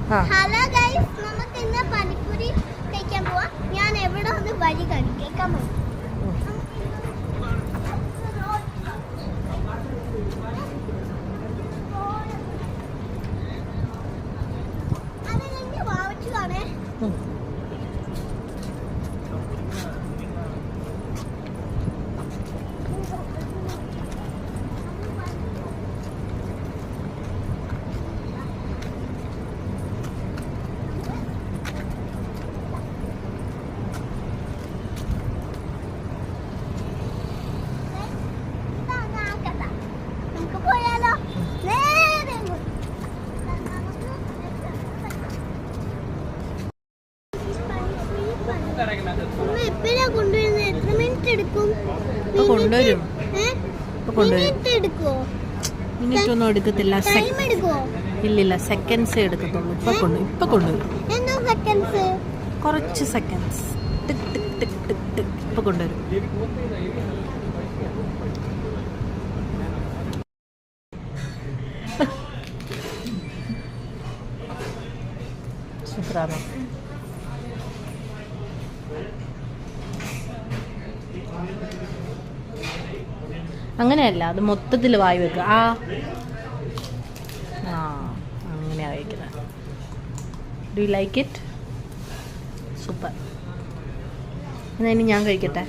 Hello guys, നമുക്ക് ഇന്ന് പാനിപ്പൂരി കഴിക്കാൻ പോവാം. ഞാൻ എവിടെ ഒന്ന് വഴി കേൾക്കാൻ പോകും. അത് കഴിഞ്ഞ് വാവച്ചുവാണേ. മിനിറ്റ് ഒന്നും എടുക്കത്തില്ല, ഇല്ലില്ല, സെക്കൻഡ്സ് എടുക്കത്തുള്ളൂ. ഇപ്പൊ കൊണ്ടുവരും, കുറച്ച് സെക്കൻഡ്സ്. ടിക് ടിക് ടിക് ടിക് ടിക് ഇപ്പൊ കൊണ്ടുവരും. സൂപ്പറാണോ? അങ്ങനെയല്ല, അത് മൊത്തത്തിൽ വായി വെക്കുക. അങ്ങനെയാ കഴിക്കുന്നത്. Do you like it? Super. എന്നാ ഇനി ഞാൻ കഴിക്കട്ടെ.